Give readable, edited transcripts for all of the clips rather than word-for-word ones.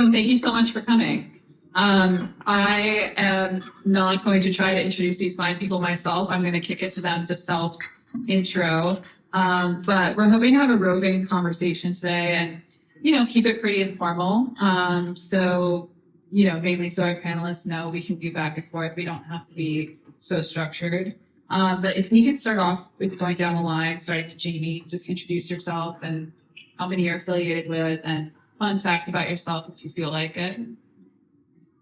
everyone. Thank you so much for coming. I am not going to try to introduce these fine people myself. I'm going to kick it to them to self-intro. But we're hoping to have a roving conversation today and, keep it pretty informal. Mainly so our panelists know we can do back and forth. We don't have to be so structured. But if we could start off with going down the line, starting with Jamie, just introduce yourself and company you're affiliated with, and fun fact about yourself if you feel like it.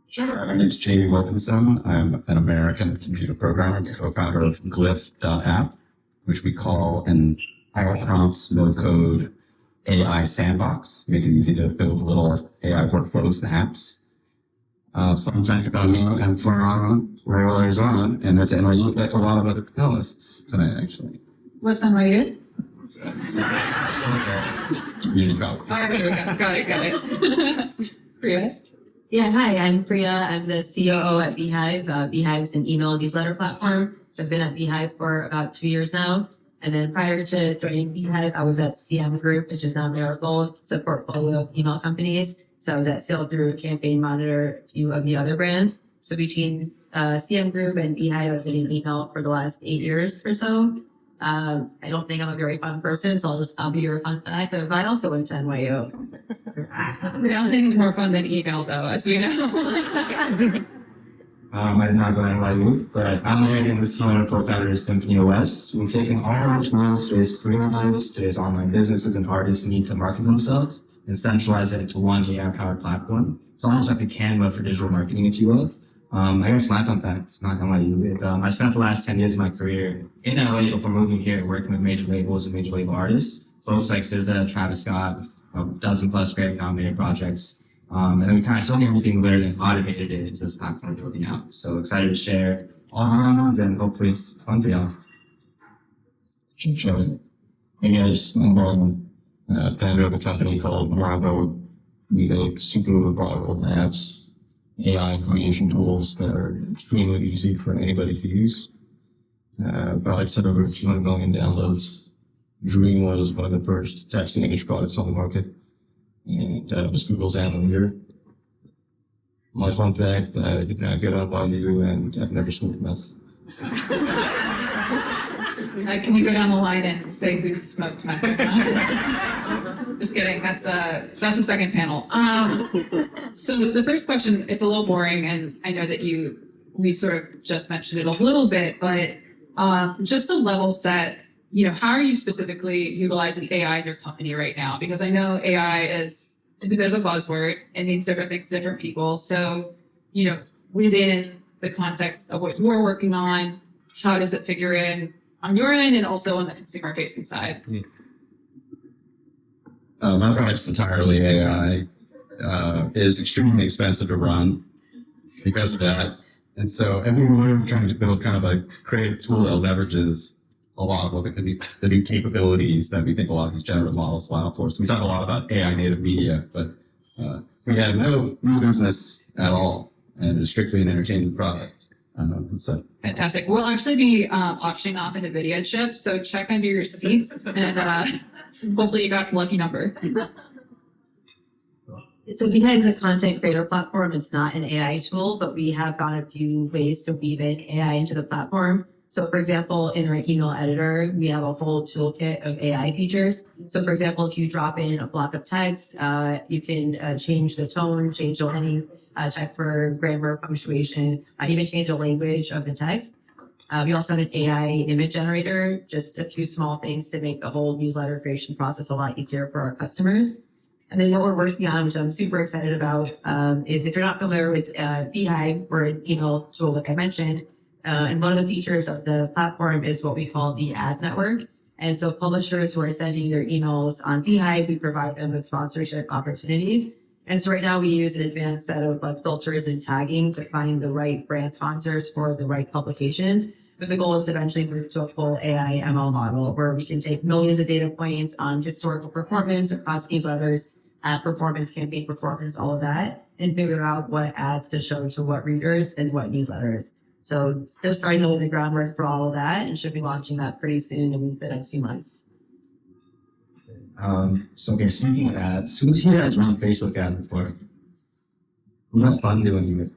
Sure. My name is Jamie Wilkinson. I'm an American computer programmer and co-founder of Glif.app, which we call an higher prompts, no-code AI sandbox, make it easy to build little AI workflows and apps. Fun fact about me, I'm from Arizona, and that's NYU, like a lot of other panelists tonight, actually. What's NYU? Community college. Oh, there we go. Got it. Preeya? Yeah, hi, I'm Preeya. I'm the COO at Beehiiv. Beehiiv is an email newsletter platform. I've been at Beehiiv for about 2 years now. And then prior to joining Beehiiv, I was at CM Group, which is now Miracle. It's a portfolio of email companies. So I was at Sail Through, Campaign Monitor, a few of the other brands. So between CM Group and Beehiiv, I've been in email for the last 8 years or so. I don't think I'm a very fun person, so I'll be your fun fact. But I also went to NYU. Nothing's more fun than email, though, as we know. I did not go to NYU, but I'm leading the senior co-founder of Symphony OS. We've taken all our tools, today's freelancers, today's online businesses and artists need to market themselves and centralize it into one AI-powered platform. It's almost like the Canva for digital marketing, if you will. I guess my fun fact, not NYU. I spent the last 10 years of my career in LA before moving here, working with major labels and major label artists, folks like SZA, Travis Scott, a dozen plus Grammy nominated projects. And then we kind of took everything there and automated it into this platform we're building out. So excited to share all our knowledge and hopefully it's fun for y'all. Sure. Hey guys, I'm founder of a company called WOMBO. We make super powerful apps, AI creation tools that are extremely easy for anybody to use. Products had over 200 million downloads. Dream was one of the first text-to-image products on the market. And was Google's analyzer. My fun fact, I did not get on YU and I've never smoked meth. Can you go down the line and say who smoked meth? Just kidding. That's a second panel. So the first question, it's a little boring, and I know that we sort of just mentioned it a little bit, but just to level set, how are you specifically utilizing AI in your company right now? Because I know AI it's a bit of a buzzword. It means different things to different people. So, within the context of what you're working on, how does it figure in on your end and also on the consumer-facing side? My product's entirely AI. Is extremely expensive to run because of that. And so we're trying to build kind of a creative tool that leverages a lot of the new capabilities that we think a lot of these generative models allow for. So we talk a lot about AI native media, but we have no business at all, and it's strictly an entertainment product. Fantastic. We'll actually be auctioning off an NVIDIA chip, so check under your seats, and hopefully you got the lucky number. So Beehiiv is a content creator platform. It's not an AI tool, but we have found a few ways to weave in AI into the platform. So for example, in our email editor, we have a whole toolkit of AI features. So for example, if you drop in a block of text, you can change the tone, change the length, check for grammar, punctuation, even change the language of the text. We also have an AI image generator, just a few small things to make the whole newsletter creation process a lot easier for our customers. And then what we're working on, which I'm super excited about, is if you're not familiar with Beehiiv, we're an email tool, like I mentioned. And one of the features of the platform is what we call the ad network. And so publishers who are sending their emails on Beehiiv, we provide them with sponsorship opportunities. And so right now we use an advanced set of filters and tagging to find the right brand sponsors for the right publications. But the goal is to eventually move to a full AI ML model where we can take millions of data points on historical performance across newsletters, ad performance, campaign performance, all of that, and figure out what ads to show to what readers and what newsletters. So just starting to lay the groundwork for all of that, and should be launching that pretty soon in the next few months. So speaking of ads, who's here has run Facebook ads before? We have fun doing it.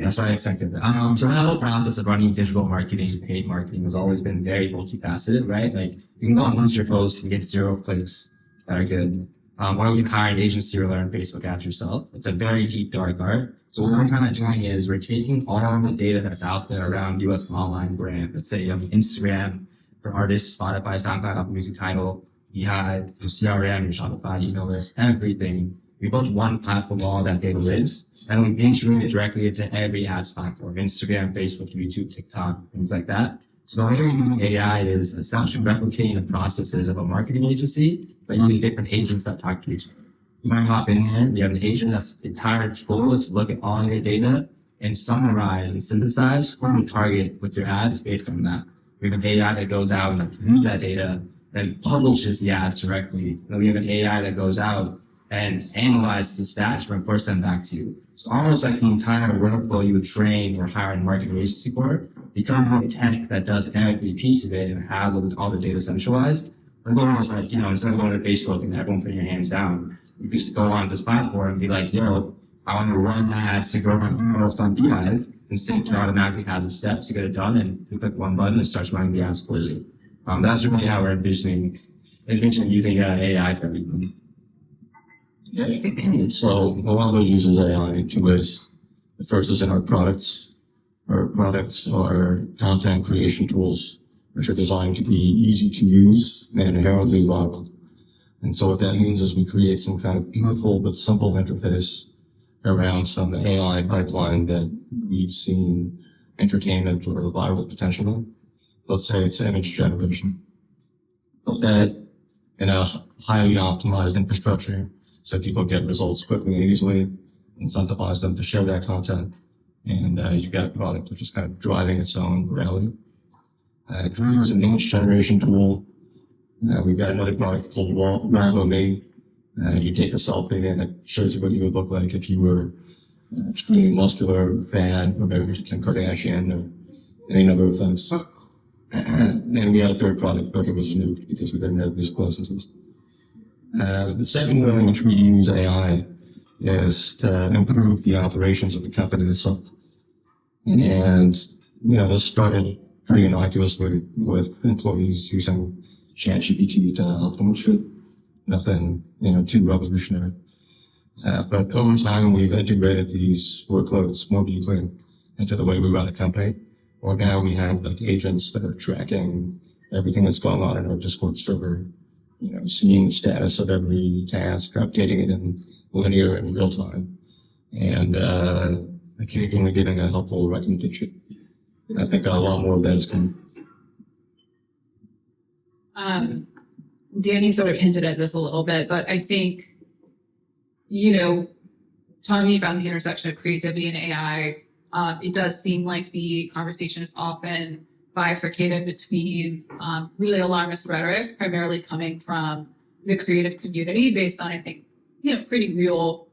That's what I expected. So the whole process of running digital marketing, paid marketing has always been very multifaceted, right? Like you can go and post your post and get 0 clicks that are good. Or you can hire an agency or learn Facebook ads yourself. It's a very deep, dark art. So what we're kind of doing is we're taking all the data that's out there around US online brand. Let's say you have Instagram for artists, Spotify, SoundCloud, Apple Music, Tidal, Beehiiv, your CRM, your Shopify, email list, everything. We built one platform where all that data lives, and we integrate it directly into every ads platform, Instagram, Facebook, YouTube, TikTok, things like that. So the way we're using AI is essentially replicating the processes of a marketing agency, but using different agents that talk to each other. You might hop in here, you have an agent that's entire goal is to look at all your data and summarize and synthesize who you target with your ads based on that. We have an AI that goes out and reviews that data, then publishes the ads directly. Then we have an AI that goes out and analyzes the stats and reports them back to you. It's almost like the entire workflow you would train or hire a marketing agency for become a tech that does every piece of it and has all the data centralized. The goal is like, instead of going to Facebook and everyone putting your hands down, you can just go on this platform and be like, I want to run my ads to grow my emails on Beehiiv, and Sync automatically has the steps to get it done, and you click one button and it starts running the ads for you. That's really how we're envisioning using AI for everything. So WOMBO uses AI in 2 ways. The first is in our products. Our products are content creation tools, which are designed to be easy to use and inherently viral. And so what that means is we create some kind of beautiful but simple interface around some AI pipeline that we've seen entertainment or viral potential. Let's say it's image generation. Put that in a highly optimized infrastructure so people get results quickly and easily, incentivize them to share that content, and you've got a product which is kind of driving its own reality. Dream is an image generation tool. We've got another product called WOMBO.ai. You take a selfie and it shows you what you would look like if you were extremely muscular, fat, or maybe Kim Kardashian, or any number of things. And we had a third product, but it was new because we didn't have these processes. The second way in which we use AI is to improve the operations of the company itself. And, this started pretty innocuously with employees using ChatGPT to help them with shit. Nothing, too revolutionary. But over time, we've integrated these workloads more deeply into the way we run the company. Or now we have agents that are tracking everything that's going on in our Discord server, seeing the status of every task, updating it in linear and real time, and occasionally giving a helpful recommendation. I think a lot more of that is coming. Danny sort of hinted at this a little bit, but I think, talking about the intersection of creativity and AI, it does seem like the conversation is often bifurcated between really alarmist rhetoric, primarily coming from the creative community based on, I think, pretty real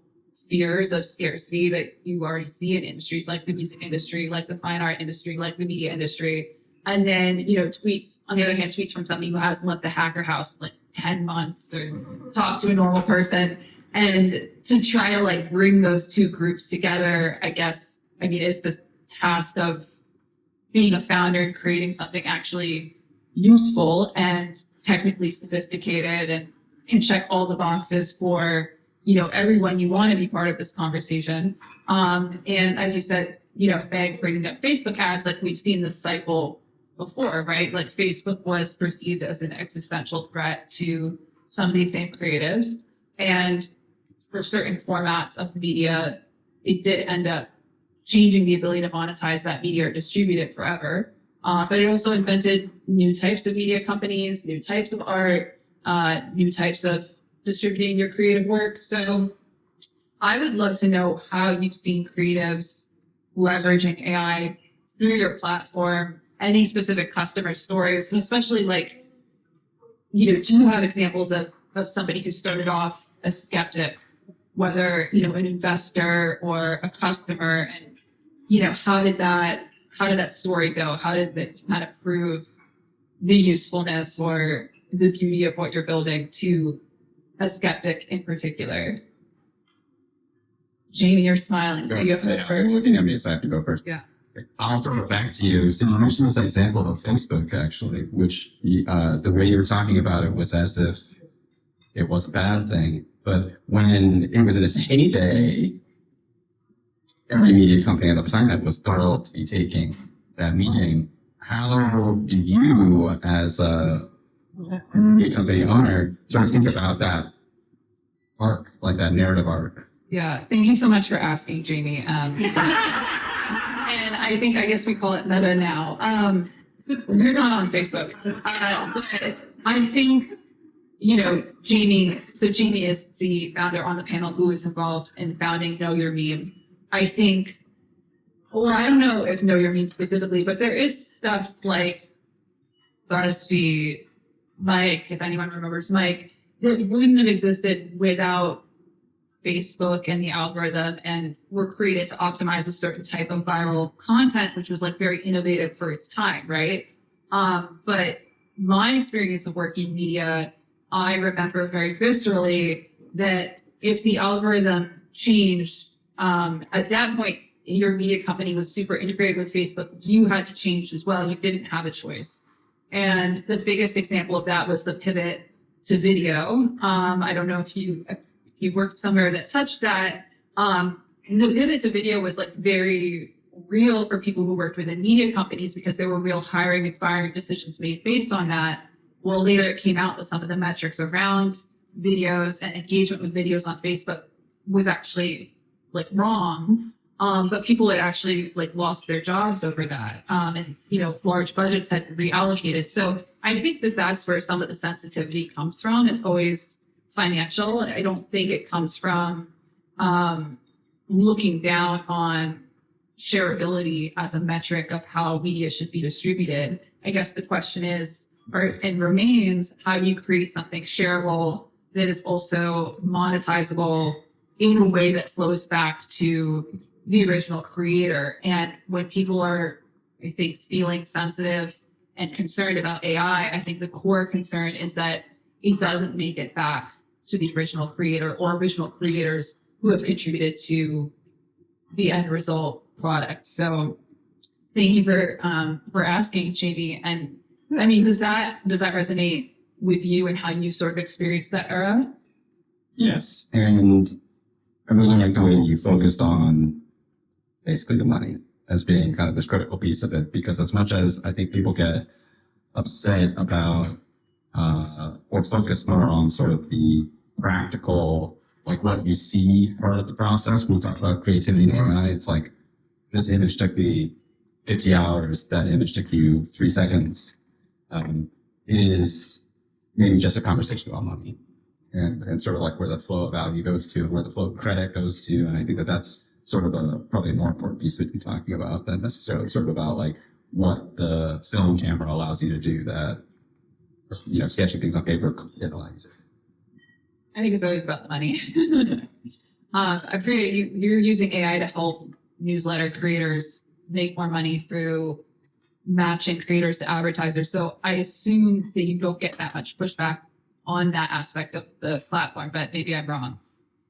fears of scarcity that you already see in industries like the music industry, like the fine art industry, like the media industry. And then, tweets, on the other hand, tweets from somebody who hasn't left the hacker house like 10 months or talked to a normal person. And to try to bring those two groups together, is the task of being a founder and creating something actually useful and technically sophisticated and can check all the boxes for, everyone you want to be part of this conversation. And as you said, Megh bringing up Facebook ads, we've seen this cycle before, right? Facebook was perceived as an existential threat to some of these same creatives. And for certain formats of media, it did end up changing the ability to monetize that media or distribute it forever. But it also invented new types of media companies, new types of art, new types of distributing your creative work. So I would love to know how you've seen creatives leveraging AI through your platform, any specific customer stories, and especially do you have examples of somebody who started off a skeptic, whether, an investor or a customer, and, how did that story go? How did that kind of prove the usefulness or the beauty of what you're building to a skeptic in particular? Jamie, you're smiling, so you have to go I first. think I mean, so I have to go first. Yeah. I'll throw it back to you. So you mentioned this example of Facebook, actually, which the way you were talking about it was as if it was a bad thing. But when it was in its heyday, every media company on the planet was thrilled to be taking that meeting. How do you, as a media company owner, sort of think about that arc, like that narrative arc? Yeah, thank you so much for asking, Jamie. And I guess we call it meta now. We're not on Facebook. But I think, Jamie is the founder on the panel who is involved in founding Know Your Meme. I think, or I don't know if Know Your Meme specifically, but there is stuff like BuzzFeed, Mike, if anyone remembers Mike, that wouldn't have existed without Facebook and the algorithm, and were created to optimize a certain type of viral content, which was like very innovative for its time, right? But my experience of working in media, I remember very viscerally that if the algorithm changed, at that point, your media company was super integrated with Facebook. You had to change as well. You didn't have a choice. And the biggest example of that was the pivot to video. I don't know if you worked somewhere that touched that. The pivot to video was like very real for people who worked within media companies because there were real hiring and firing decisions made based on that. Well, later it came out that some of the metrics around videos and engagement with videos on Facebook was actually like wrong. But people had actually like lost their jobs over that. And, large budgets had reallocated. So I think that that's where some of the sensitivity comes from. It's always financial. I don't think it comes from looking down on shareability as a metric of how media should be distributed. I guess the question is, and remains, how do you create something shareable that is also monetizable in a way that flows back to the original creator? And when people are, I think, feeling sensitive and concerned about AI, I think the core concern is that it doesn't make it back to the original creator or original creators who have contributed to the end result product. So thank you for asking, Jamie. And I mean, does that resonate with you and how you sort of experienced that era? Yes. And I really like the way you focused on basically the money as being kind of this critical piece of it, because as much as I think people get upset about or focus more on sort of the practical, like what you see part of the process. When we talk about creativity and AI, it's like this image took me 50 hours, that image took you 3 seconds, is maybe just a conversation about money and sort of like where the flow of value goes to and where the flow of credit goes to. And I think that that's sort of probably a more important piece that you're talking about than necessarily sort of about like what the film camera allows you to do that, sketching things on paper didn't allow you to. I think it's always about the money. I figured you're using AI to help newsletter creators make more money through matching creators to advertisers. So I assume that you don't get that much pushback on that aspect of the platform, but maybe I'm wrong.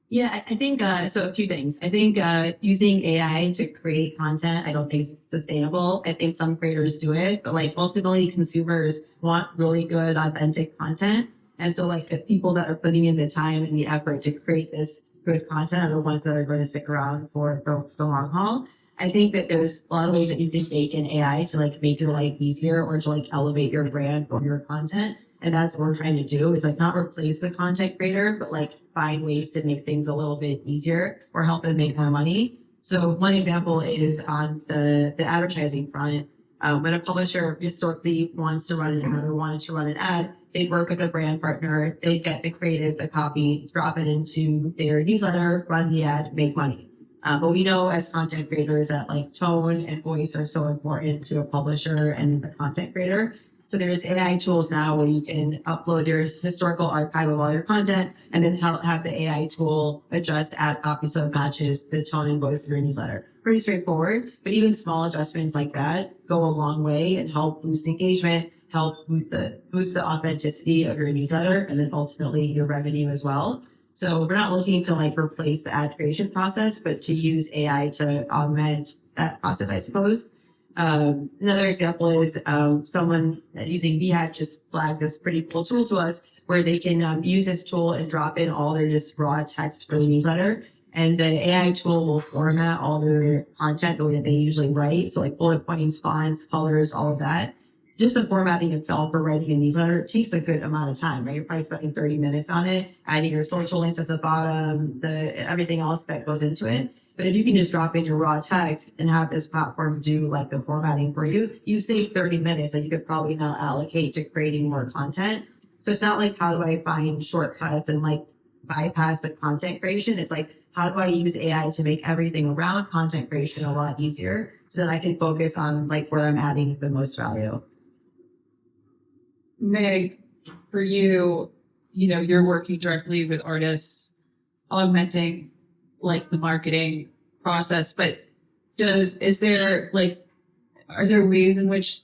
Yeah, I think, so a few things. I think using AI to create content, I don't think it's sustainable. I think some creators do it, but like ultimately consumers want really good, authentic content. And so like the people that are putting in the time and the effort to create this good content are the ones that are going to stick around for the long haul. I think that there's a lot of ways that you can bake in AI to like make your life easier or to like elevate your brand or your content. And that's what we're trying to do, is like not replace the content creator, but like find ways to make things a little bit easier or help them make more money. So one example is on the advertising front. When a publisher historically wants to run an ad or wanted to run an ad, they'd work with a brand partner, they'd get the creative, the copy, drop it into their newsletter, run the ad, make money. But we know as content creators that like tone and voice are so important to a publisher and a content creator. So there's AI tools now where you can upload your historical archive of all your content and then have the AI tool adjust ad copy so it matches the tone and voice of your newsletter. Pretty straightforward, but even small adjustments like that go a long way and help boost engagement, help boost the authenticity of your newsletter, and then ultimately your revenue as well. So we're not looking to like replace the ad creation process, but to use AI to augment that process, I suppose. Another example is someone using Beehiiv just flagged this pretty cool tool to us where they can use this tool and drop in all their just raw text for the newsletter. And the AI tool will format all their content the way that they usually write. So like bullet points, fonts, colors, all of that. Just the formatting itself for writing a newsletter takes a good amount of time, right? You're probably spending 30 minutes on it, adding your social links at the bottom, everything else that goes into it. But if you can just drop in your raw text and have this platform do like the formatting for you, you save 30 minutes that you could probably now allocate to creating more content. So it's not like, how do I find shortcuts and like bypass the content creation? It's like, how do I use AI to make everything around content creation a lot easier so that I can focus on like where I'm adding the most value? Megh, for you, you're working directly with artists, augmenting like the marketing process, but are there ways in which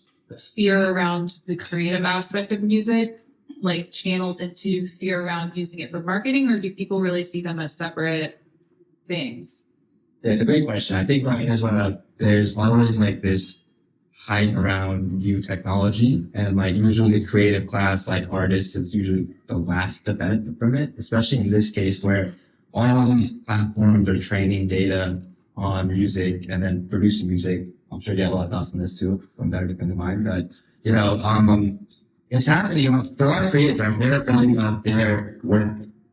fear around the creative aspect of music like channels into fear around using it for marketing, or do people really see them as separate things? Yeah, it's a great question. I think like there's always like this hype around new technology, and like usually the creative class, like artists, is usually the last to benefit from it, especially in this case where all these platforms are training data on music and then producing music. I'm sure you have a lot of thoughts on this too, from better depending on mine, but it's happening for a lot of creators. They're finding out their work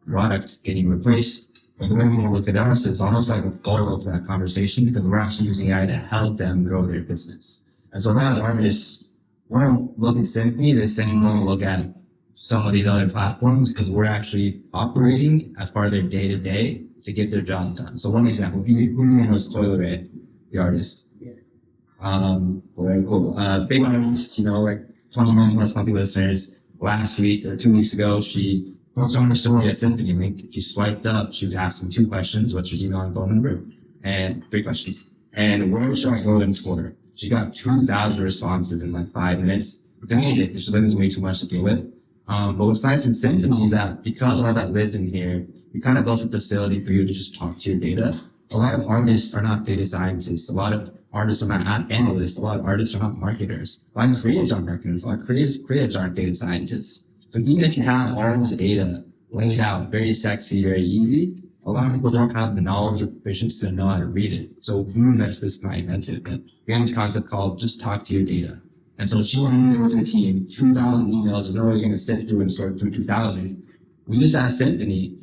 products getting replaced. But the way we look at us, it's almost like a follow up to that conversation because we're actually using AI to help them grow their business. And so now artists want to look at Symphony the same way we look at some of these other platforms because we're actually operating as part of their day to day to get their job done. So one example, who knows Toilet, the artist? Very cool. Big artist, like 20 million plus monthly listeners. Last week or 2 weeks ago, she posted on her story a Symphony link. She swiped up. She was asking 2 questions: what's your email and phone number? And 3 questions. And where should I go in Twitter? She got 2,000 responses in like 5 minutes. Dang it, because there's way too much to deal with. But what's nice in Symphony is that because all that lived in here, we kind of built a facility for you to just talk to your data. A lot of artists are not data scientists. A lot of artists are not analysts. A lot of artists are not marketers. A lot of creators aren't marketers. A lot of creators aren't data scientists. So even if you have all the data laid out very sexy, very easy, a lot of people don't have the knowledge or proficiency to know how to read it. So we that's this guy invented it. We have this concept called just talk to your data. And so she went to the team, 2,000 emails, and they're only going to sit through and sort through 2,000. We just asked Symphony,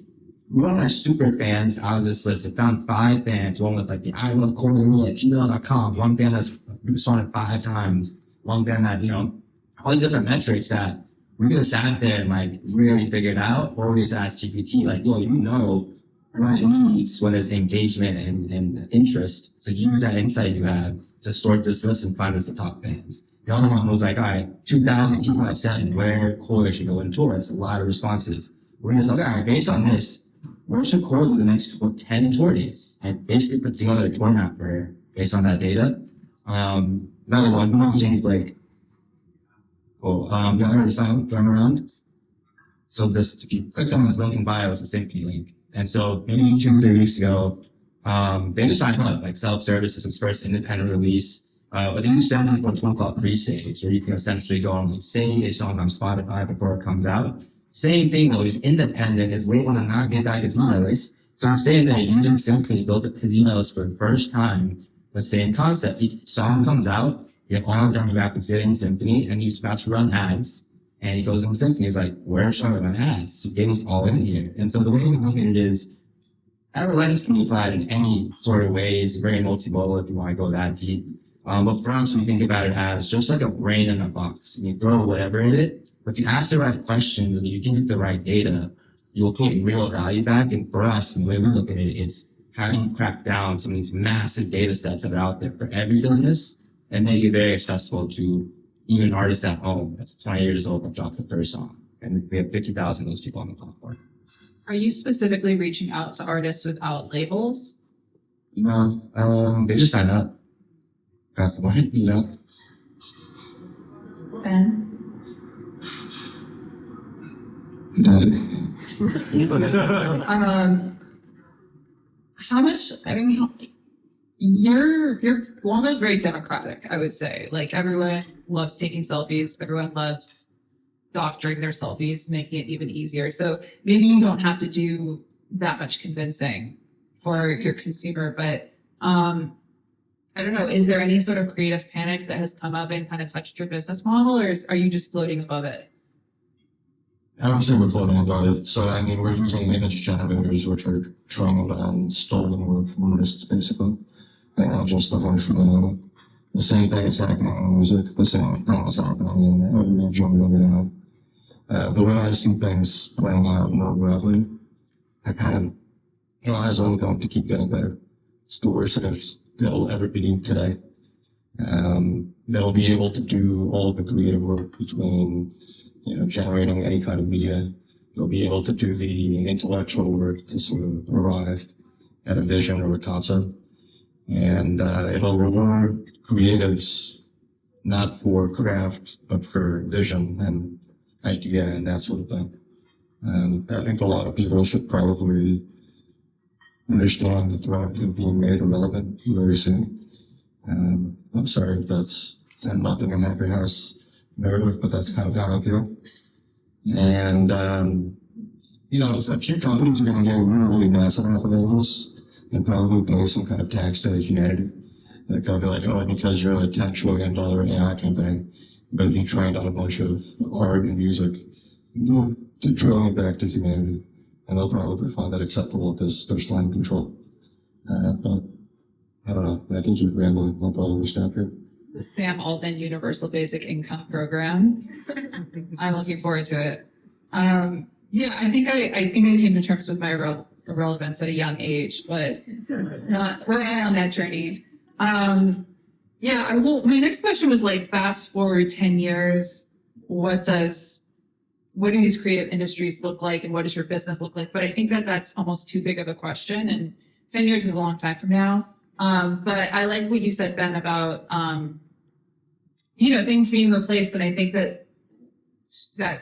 we want our super fans out of this list. I found 5 fans, one with like the I love Corey at gmail.com, one fan that's responded 5 times, one fan that, all these different metrics that we could have sat there and like really figured out, or we just asked GPT, like, right needs when there's engagement and interest. So use that insight you have to sort this list and find us the top fans. The other one was like, all right, 2,000 people have said where Corey should go in tour. That's a lot of responses. We're just like, all right, based on this, where should Corey do the next 10 tour dates? And basically put together a tour map for her based on that data. Another one, James Blake. Cool. You heard the sign up, drum around? So this, if you click on this link in bio, it's a Symphony link. And so maybe 2-3 weeks ago, they just signed up, like self-service is its first independent release. But then you send them for a tool called pre-stage, where you can essentially go on like save a song on Spotify before it comes out. Same thing though, is independent, is labeled and not get back its emails. So I'm saying that using Symphony built up his emails for the first time, but same concept. The song comes out, you have all done back and sit in Symphony, and he's about to run ads. And he goes in Symphony, he's like, where should I run ads? So getting us all in here. And so the way we look at it is, analytics can be applied in any sort of ways, very multimodal if you want to go that deep. But for us, we think about it as just like a brain in a box. And you throw whatever in it, but if you ask the right questions and you give it the right data, you'll get real value back. And for us, the way we look at it, it's how do you crack down some of these massive data sets that are out there for every business and make it very accessible to even an artist at home that's 20 years old that dropped the first song. And we have 50,000 of those people on the platform. Are you specifically reaching out to artists without labels? They just sign up. That's the one, Ben? Does it? How much? I mean, your WOMBO is very democratic. I would say, like everyone loves taking selfies. Everyone loves doctoring their selfies, making it even easier. So maybe you don't have to do that much convincing for your consumer, but I don't know. Is there any sort of creative panic that has come up and kind of touched your business model, or are you just floating above it? I would say we're floating above it. So, I mean, we're using image generators, which are trained on stolen work from artists, basically. And not just the same thing is happening in music, the same thing is happening in every genre right now. The way I see things playing out more broadly, AI is only going to keep getting better. It's the worst that they'll ever be today. They'll be able to do all the creative work between, generating any kind of media. They'll be able to do the intellectual work to sort of arrive at a vision or a concept. And it'll reward creatives not for craft, but for vision and idea and that sort of thing. And I think a lot of people should probably understand the threat of being made irrelevant very soon. I'm sorry if that's nothing in every house narrative, but that's kind of how I feel. And, a few companies are going to get really massive off of this and probably pay some kind of tax to humanity. Like they'll be like, oh, because you're a $10 trillion AI company, but you trained on a bunch of art and music, you'll $1 back to humanity. And they'll probably find that acceptable because they're slime control. But I don't know. I can keep rambling. I'll probably stop here. The Sam Altman Universal Basic Income Program. I'm looking forward to it. Yeah, I think I came to terms with my irrelevance at a young age, but not we're on that journey. Yeah, my next question was like, fast forward 10 years, what do these creative industries look like and what does your business look like? But I think that's almost too big of a question, and 10 years is a long time from now. But I like what you said, Ben, about, things being replaced. And I think that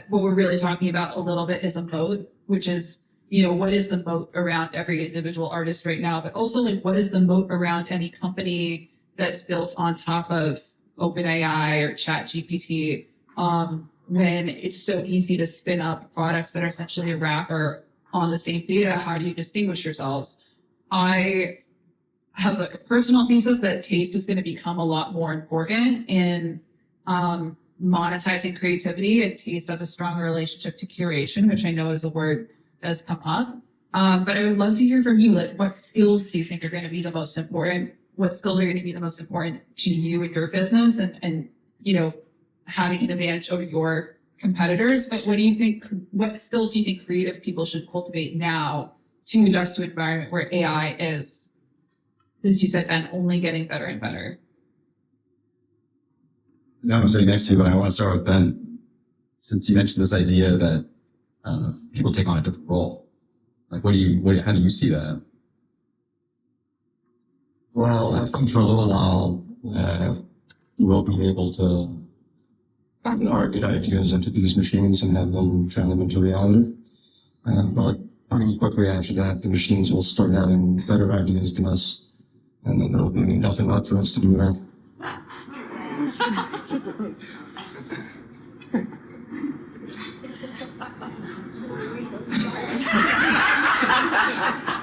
what we're really talking about a little bit is a moat, which is, what is the moat around every individual artist right now, but also like, what is the moat around any company that's built on top of OpenAI or ChatGPT, when it's so easy to spin up products that are essentially a wrapper on the same data? How do you distinguish yourselves? I have a personal thesis that taste is going to become a lot more important in monetizing creativity, and taste has a strong relationship to curation, which I know is a word that has come up. But I would love to hear from you, like, what skills do you think are going to be the most important? What skills are going to be the most important to you in your business and having an advantage over your competitors? But what skills do you think creative people should cultivate now to adjust to an environment where AI is, as you said, Ben, only getting better and better? No, I'm sitting next to you, but I want to start with Ben. Since you mentioned this idea that people take on a different role, like how do you see that? Well, I think for a little while, we'll be able to get ideas into these machines and have them turn them into reality. But pretty quickly after that, the machines will start having better ideas than us, and then there'll be nothing left for us to do there.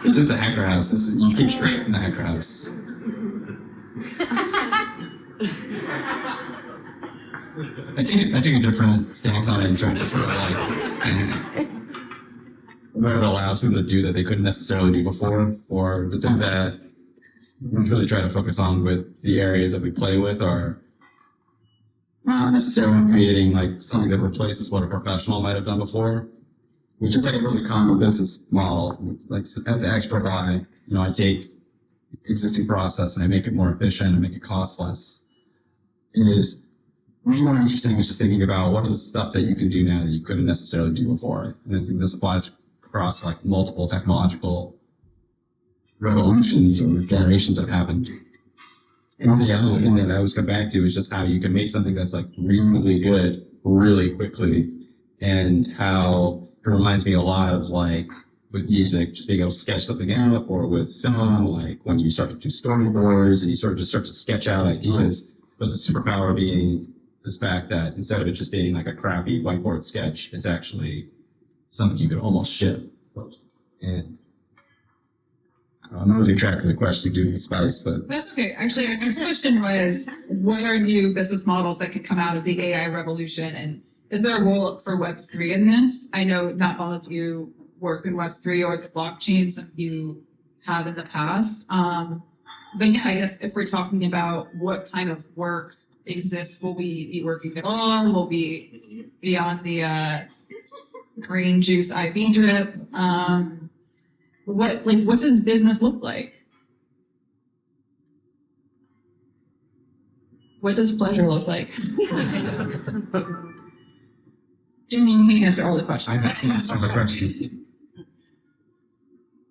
This is the hacker house. You keep straight in the hacker house. I take a different stance on it in terms of sort of like what it allows people to do that they couldn't necessarily do before, or the thing that we really try to focus on with the areas that we play with are not necessarily creating like something that replaces what a professional might have done before, which is like a really common business model. Like at the expert eye, I take existing process and I make it more efficient and make it cost less. It is really more interesting is just thinking about what are the stuff that you can do now that you couldn't necessarily do before. And I think this applies across like multiple technological revolutions or generations that happened. And the other thing that I always come back to is just how you can make something that's like reasonably good really quickly, and how it reminds me a lot of like with music, just being able to sketch something out, or with film, like when you start to do storyboards and you sort of just start to sketch out ideas. But the superpower being this fact that instead of it just being like a crappy whiteboard sketch, it's actually something you could almost ship. And I'm not losing track of the question due to the spice, but That's okay. Actually, our next question was, what are new business models that could come out of the AI revolution? And is there a role for Web3 in this? I know not all of you work in Web3 or the blockchain, some of you have in the past. But yeah, I guess if we're talking about what kind of work exists, will we be working at all? Will we be on the green juice IV drip? What does business look like? What does pleasure look like? Jimmy, you can answer all the questions. I think that's a questions.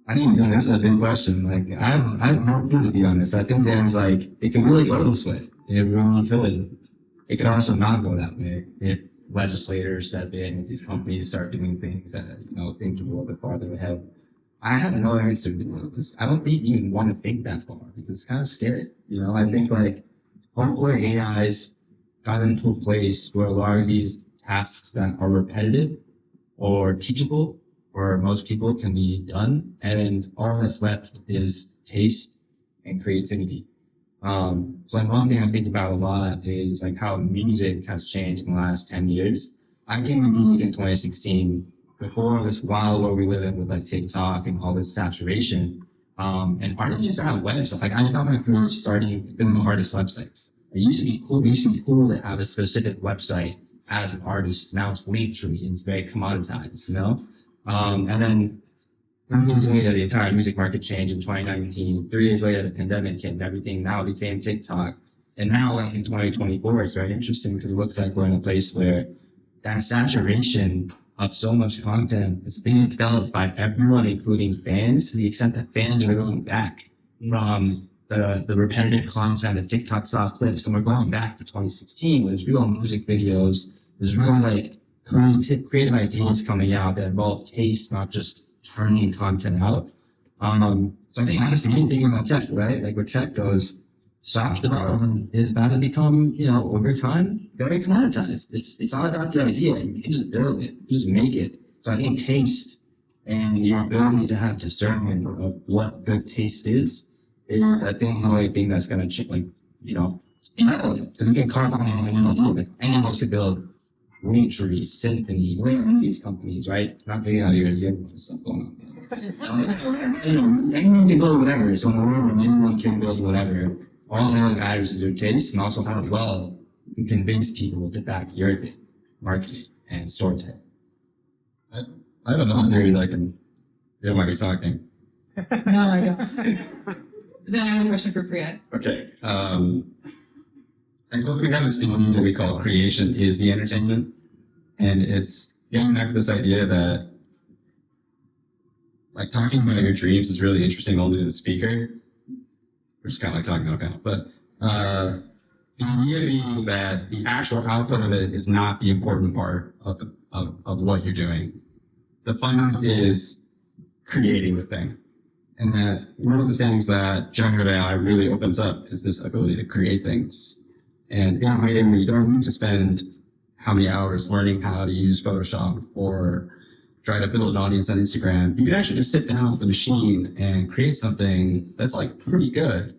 I think that's a big question. Like, I don't know, to be honest. I think there's like, it can really go this way. It really could. It could also not go that way. If legislators step in, if these companies start doing things that, think a little bit farther ahead. I have no answer to this. I don't think you even want to think that far because it's kind of scary. I think like, hopefully AI's gotten into a place where a lot of these tasks that are repetitive or teachable for most people can be done, and all that's left is taste and creativity. So like one thing I think about a lot is like how music has changed in the last 10 years. I came to music in 2016 before this wild world we live in with like TikTok and all this saturation. And artists used to have websites. Like I thought my career starting in artist websites. It used to be cool. It used to be cool to have a specific website as an artist. Now it's literally, it's very commoditized, and then 3 years later, the entire music market changed in 2019. 3 years later, the pandemic hit and everything now became TikTok. And now like in 2024, it's very interesting because it looks like we're in a place where that saturation of so much content is being developed by everyone, including fans, to the extent that fans are going back from the repetitive content of TikTok soft clips. And we're going back to 2016 with real music videos. There's real like creative ideas coming out that involve taste, not just turning content out. So I think that's the main thing about tech, right? Like where tech goes, software development is about to become, over time, very commoditized. It's not about the idea. You can just build it, you just make it. So I think taste and your ability to have discernment of what good taste is I think the only thing that's going to change, because you can carve on like anyone else to build Linktree, Symphony, these companies, right? Not being out here, you have stuff going on. Anyone can build whatever. So in the world, anyone can build whatever. All that matters is your taste and also how well you convince people to back your thing, marketing and storytelling. I have another theory that I can, you might be talking. No, I don't. Then I have a question for Preeya. Okay. And we have this thing that we call creation is the entertainment. And it's getting back to this idea that like talking about your dreams is really interesting only to the speaker. We're just kind of like talking about that. But the idea being that the actual output of it is not the important part of what you're doing. The fun is creating the thing. And that one of the things that generative AI really opens up is this ability to create things. And in a way where you don't need to spend how many hours learning how to use Photoshop or try to build an audience on Instagram, you can actually just sit down with the machine and create something that's like pretty good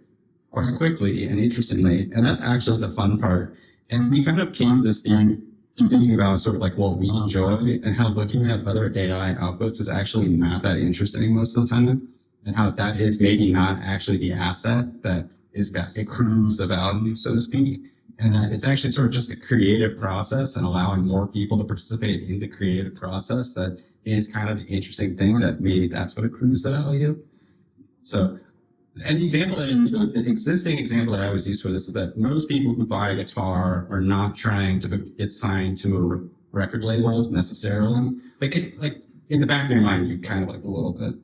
quite quickly and interestingly. And that's actually the fun part. And we kind of came to this thing thinking about sort of like what we enjoy and how looking at other AI outputs is actually not that interesting most of the time. And how that is maybe not actually the asset that accrues the value, so to speak. And that it's actually sort of just the creative process and allowing more people to participate in the creative process that is kind of the interesting thing that maybe that's what accrues the value. So, and the existing example that I always use for this is that most people who buy a guitar are not trying to get signed to a record label necessarily. Like in the back of your mind, you kind of like a little bit.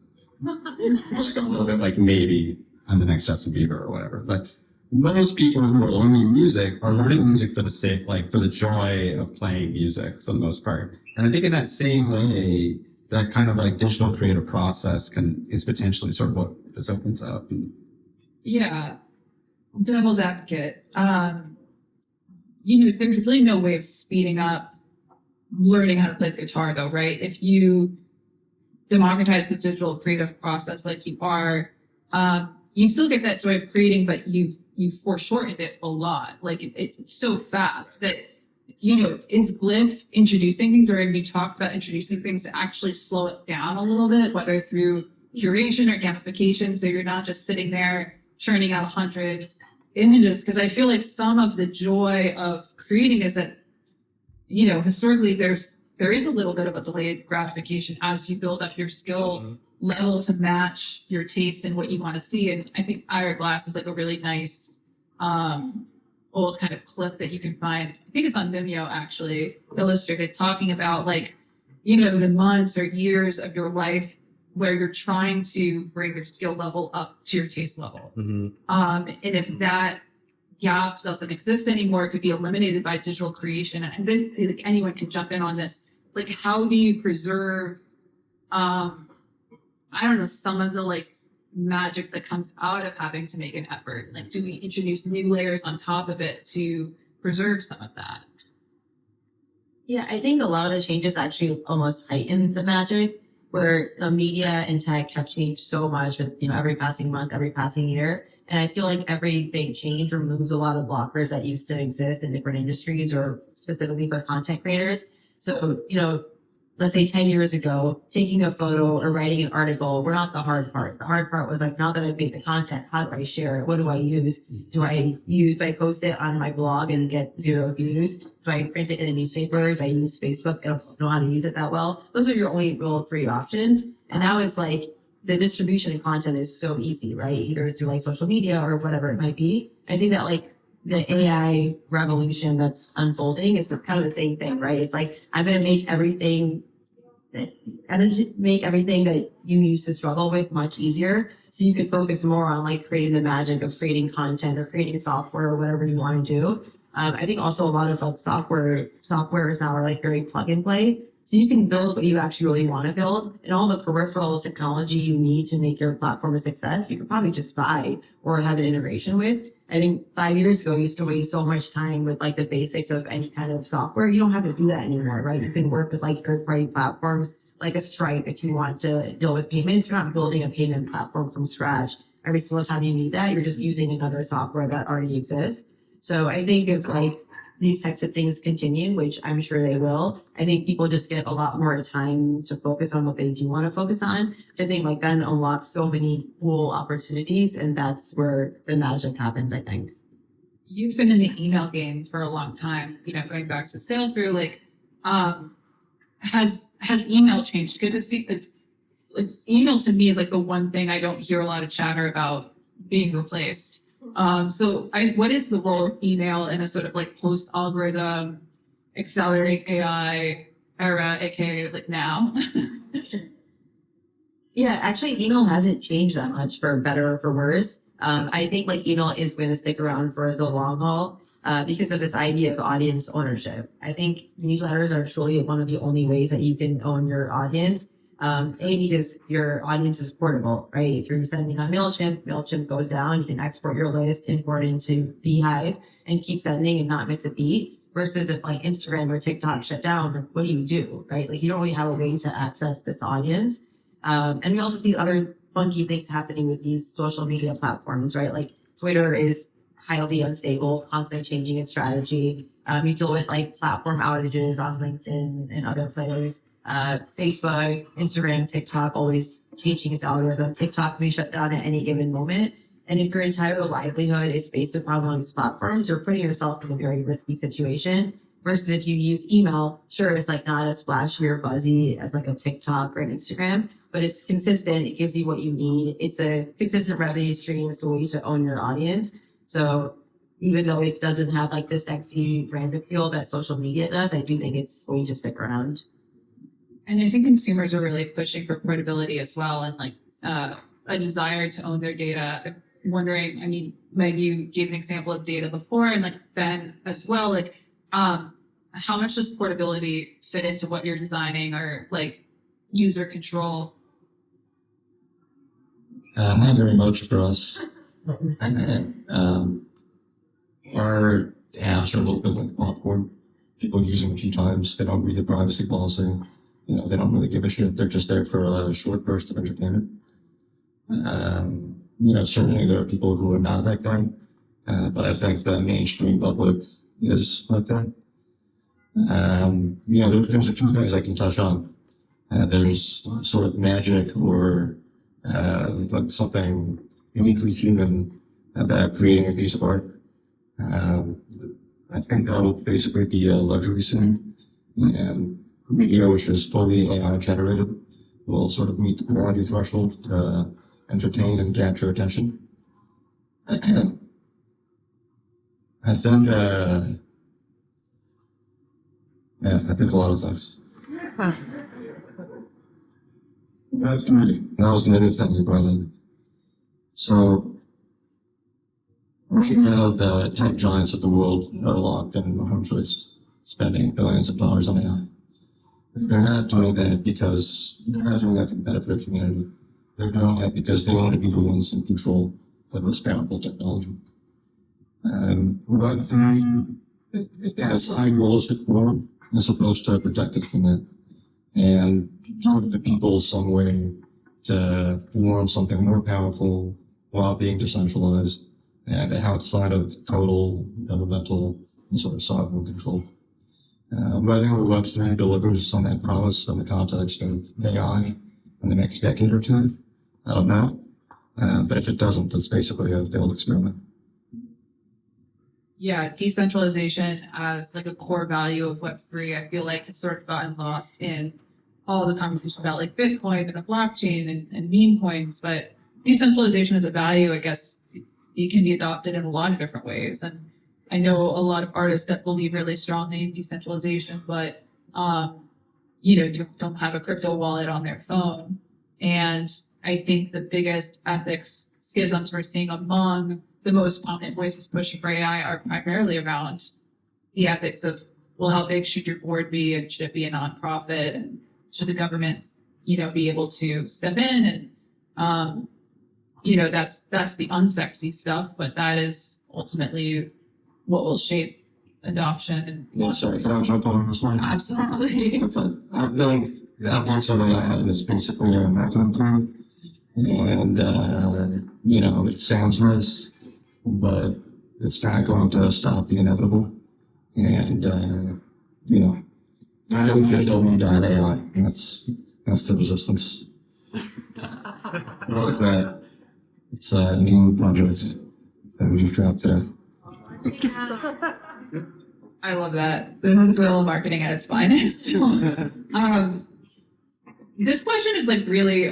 Like maybe I'm the next Justin Bieber or whatever. But most people who are learning music are learning music for the sake, like for the joy of playing music for the most part. And I think in that same way, that kind of like digital creative process is potentially sort of what this opens up. Yeah. Devil's advocate. There's really no way of speeding up learning how to play the guitar though, right? If you democratize the digital creative process like you are, you still get that joy of creating, but you foreshortened it a lot. Like it's so fast that, is Glif introducing things, or have you talked about introducing things to actually slow it down a little bit, whether through curation or gamification, so you're not just sitting there churning out 100 images? Because I feel like some of the joy of creating is that, historically there is a little bit of a delayed gratification as you build up your skill level to match your taste and what you want to see. And I think Ira Glass is like a really nice old kind of clip that you can find. I think it's on Vimeo actually, illustrated, talking about like, the months or years of your life where you're trying to bring your skill level up to your taste level. And if that gap doesn't exist anymore, it could be eliminated by digital creation. And then like, anyone can jump in on this. Like, how do you preserve, some of the like magic that comes out of having to make an effort? Like, do we introduce new layers on top of it to preserve some of that? Yeah, I think a lot of the changes actually almost heighten the magic, where media and tech have changed so much with, every passing month, every passing year. And I feel like every big change removes a lot of blockers that used to exist in different industries or specifically for content creators. So, let's say 10 years ago, taking a photo or writing an article were not the hard part. The hard part was like, now that I've made the content, how do I share it? What do I use? Do I post it on my blog and get 0 views? Do I print it in a newspaper? If I use Facebook, I don't know how to use it that well. Those are your only real 3 options. And now it's like the distribution of content is so easy, right? Either through like social media or whatever it might be. I think that like the AI revolution that's unfolding is kind of the same thing, right? It's like, I'm going to make everything that you used to struggle with much easier, so you can focus more on like creating the magic of creating content or creating software or whatever you want to do. I think also a lot of like softwares now are like very plug and play, so you can build what you actually really want to build, and all the peripheral technology you need to make your platform a success you could probably just buy or have an integration with. I think 5 years ago, you used to waste so much time with like the basics of any kind of software. You don't have to do that anymore, right? You can work with like third-party platforms like a Stripe if you want to deal with payments. You're not building a payment platform from scratch. Every single time you need that, you're just using another software that already exists. So I think if like these types of things continue, which I'm sure they will, I think people just get a lot more time to focus on what they do want to focus on. I think like then unlocks so many cool opportunities, and that's where the magic happens, I think. You've been in the email game for a long time, going back to sail through, like, has email changed? Because it's email to me is like the one thing I don't hear a lot of chatter about being replaced. What is the role of email in a sort of like post-algorithm, accelerating AI era, aka like now? Yeah, actually, email hasn't changed that much for better or for worse. I think like email is going to stick around for the long haul because of this idea of audience ownership. I think newsletters are truly one of the only ways that you can own your audience. Because your audience is portable, right? If you're sending on MailChimp goes down, you can export your list, import into Beehiiv, and keep sending and not miss a beat. Versus if like Instagram or TikTok shut down, what do? Right? Like you don't really have a way to access this audience. And we also see other funky things happening with these social media platforms, right? Like Twitter is highly unstable, constantly changing its strategy. You deal with like platform outages on LinkedIn and other players. Facebook, Instagram, TikTok, always changing its algorithm. TikTok can be shut down at any given moment. And if your entire livelihood is based upon one of these platforms, you're putting yourself in a very risky situation. Versus if you use email, sure, it's like not as flashy or buzzy as like a TikTok or an Instagram, but it's consistent. It gives you what you need. It's a consistent revenue stream. It's a way to own your audience. So even though it doesn't have like the sexy brand appeal that social media does, I do think it's going to stick around. And I think consumers are really pushing for portability as well, and like a desire to own their data. wondering, I mean, Meg, you gave an example of data before, and like Ben as well, like, how much does portability fit into what you're designing, or like user control? Not very much for us. Our apps are a little bit like popcorn. People use them a few times. They don't read the privacy policy. They don't really give a shit. They're just there for a short burst of entertainment. Certainly there are people who are not like that. But I think the mainstream public is like that. There's a few things I can touch on. There's sort of magic or like something uniquely human about creating a piece of art. I think that will basically be a luxury soon. And media, which is fully AI generated, will sort of meet the quality threshold to entertain and capture attention. I think, I think a lot of things. That was the other thing you brought in. So, the tech giants of the world are locked in the home choice, spending billions of dollars on AI. They're not doing that because they're not doing that for the benefit of the community. They're doing that because they want to be the ones in control of this powerful technology. But it has high realistic form as opposed to protect it from that. And give the people some way to form something more powerful while being decentralized and outside of total governmental and sort of sovereign control. Whether Web3 delivers on that promise in the context of AI in the next decade or two, I don't know. But if it doesn't, it's basically a failed experiment. Yeah, decentralization as like a core value of Web3, I feel like has sort of gotten lost in all the conversation about like Bitcoin and the blockchain and meme coins. But decentralization as a value, I guess, it can be adopted in a lot of different ways. And I know a lot of artists that believe really strongly in decentralization, but don't have a crypto wallet on their phone. And I think the biggest ethics schisms we're seeing among the most prominent voices pushing for AI are primarily around the ethics of, well, how big should your board be, and should it be a nonprofit, and should the government, be able to step in, and that's the unsexy stuff, but that is ultimately what will shape adoption. And Yeah, sorry, can I jump on this one? absolutely. I think that one something I have is basically a mechanism. And, it sounds nice, but it's not going to stop the inevitable. And, I don't need AI. That's the resistance. What was that? It's a new project that we just dropped today. I love that. This is guerrilla marketing at its finest. This question is like really,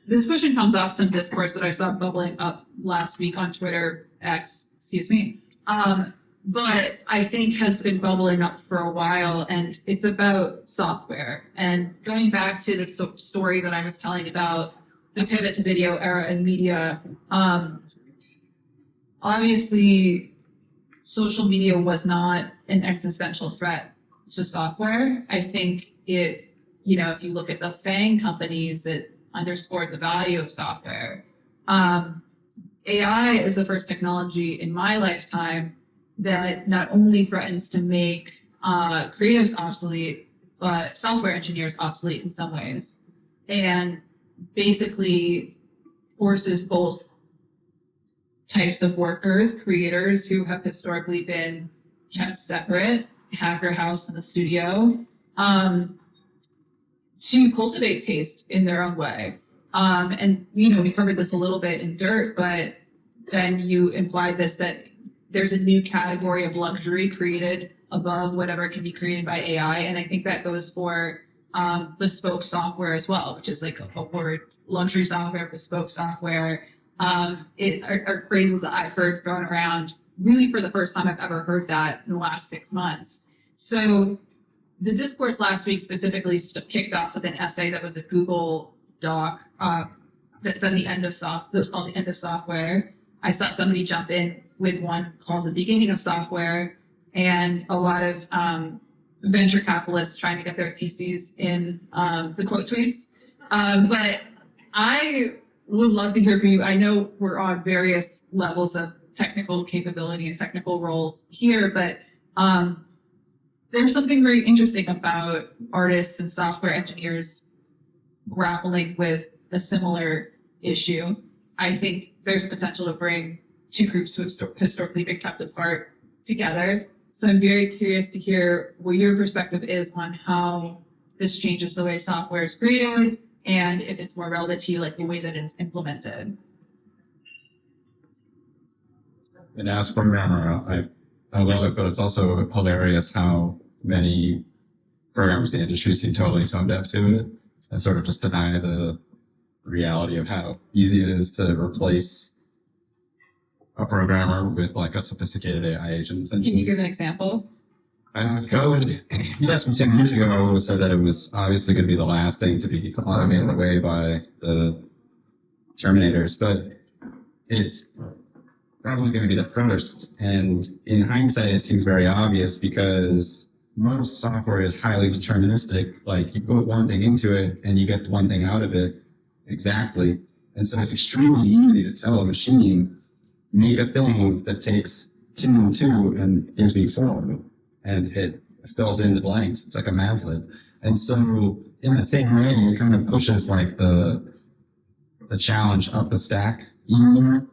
this question comes off some discourse that I saw bubbling up last week on Twitter, X, excuse me. But I think has been bubbling up for a while, and it's about software. And going back to the story that I was telling about the pivot to video era and media, obviously social media was not an existential threat to software. I think it, if you look at the FANG companies, it underscored the value of software. AI is the first technology in my lifetime that not only threatens to make creatives obsolete, but software engineers obsolete in some ways, and basically forces both types of workers, creators who have historically been kept separate, hacker house in the studio, to cultivate taste in their own way. And we covered this a little bit in Dirt, but then you implied this, that there's a new category of luxury created above whatever can be created by AI. And I think that goes for bespoke software as well, which is like a word, luxury software, bespoke software. Are phrases that I've heard thrown around really for the first time I've ever heard that in the last 6 months. So the discourse last week specifically kicked off with an essay that was a Google Doc that's at the end of that's called the end of software. I saw somebody jump in with one called the beginning of software, and a lot of venture capitalists trying to get their theses in the quote tweets. But I would love to hear from you. I know we're on various levels of technical capability and technical roles here, but there's something very interesting about artists and software engineers grappling with a similar issue. I think there's potential to bring two groups who have historically been kept apart together. So I'm very curious to hear what your perspective is on how this changes the way software is created, and if it's more relevant to you, like the way that it's implemented. And as a programmer, I love it, but it's also hilarious how many programmers in the industry seem totally tone deaf to it and sort of just deny the reality of how easy it is to replace a programmer with like a sophisticated AI agent. Can you give an example? Code, yes, from 10 years ago, it said that it was obviously going to be the last thing to be automated away by the Terminators, but it's probably going to be the first. And in hindsight, it seems very obvious because most software is highly deterministic. Like you put one thing into it and you get one thing out of it exactly. And so it's extremely easy to tell a machine, make a thing that takes 2 and 2 and gives me 4. And it fills in the blanks. It's like a mavlet. And so in the same way, it kind of pushes like the challenge up the stack even more.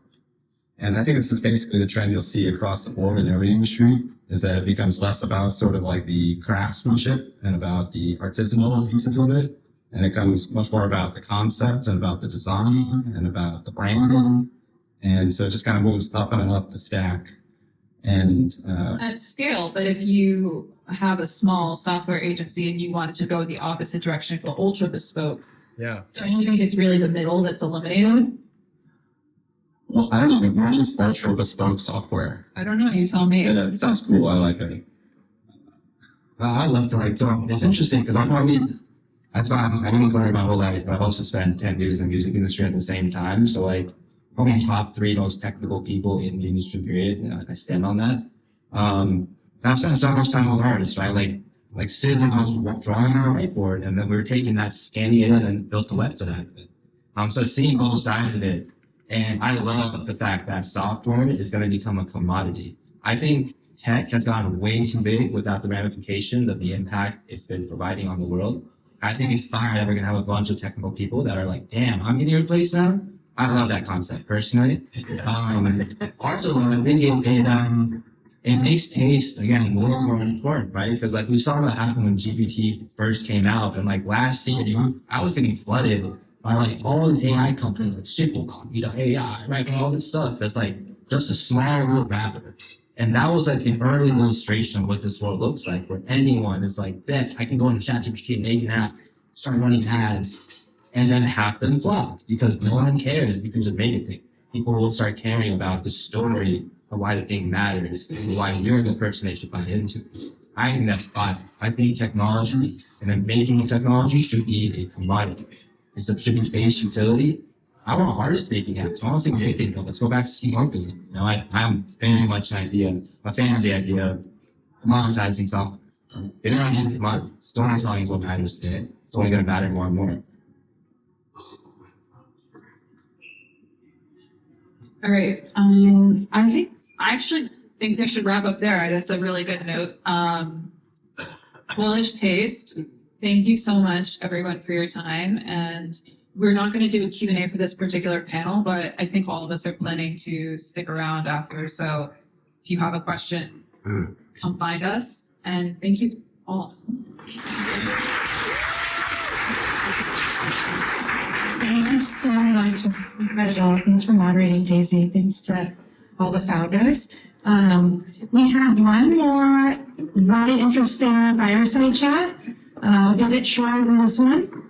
And I think this is basically the trend you'll see across the board in every industry, is that it becomes less about sort of like the craftsmanship and about the artisanal pieces of it. And it becomes much more about the concept and about the design and about the branding. And so it just kind of moves up and up the stack. And At scale, but if you have a small software agency and you wanted to go the opposite direction, go ultra bespoke, don't you think it's really the middle that's eliminated? well, I don't even know it's ultra bespoke software. I don't know. You tell me. Yeah, it sounds cool. I like it. I love to like, so it's interesting because I didn't learn my whole life, but I've also spent 10 years in the music industry at the same time. So like, probably top 3 most technical people in the industry period. I stand on that. I spent so much time with artists, right? Like sitting on drawing on a whiteboard, and then we were taking that, scanning it in, and built the website out of it. So seeing both sides of it, and I love the fact that software is going to become a commodity. I think tech has gotten way too big without the ramifications of the impact it's been providing on the world. I think it's fine that we're going to have a bunch of technical people that are like, damn, I'm getting replaced now. I love that concept personally. Also, I think it makes taste again more and more important, right? Because like we saw what happened when GPT first came out, and like last year, I was getting flooded by like all these AI companies like Symphony.ai, right? And all this stuff that's like just a small little wrapper. And that was like an early illustration of what this world looks like, where anyone is like, bet I can go into ChatGPT and make an app, start running ads. And then half them flop because no one cares because it made a thing. People will start caring about the story of why the thing matters and why you're the person they should buy into. I think that's fine. I think technology and then making technology should be a commodity. It should be base utility. I want artists making apps. I want to see what they think. Let's go back to Steve Marcus. You know, I'm very much a fan of the idea of commoditizing software. They don't need to commodity. Storytelling is what matters today. It's only going to matter more and more. All right. I actually think we should wrap up there. That's a really good note. Bullish taste. Thank you so much, everyone, for your time. And we're not going to do a Q&A for this particular panel, but I think all of us are planning to stick around after. So if you have a question, come find us. And thank you all. Thank you so much, Megh. Thanks for moderating, Daisy. Thanks to all the founders. We have one more very interesting fireside chat, a bit shorter than this one.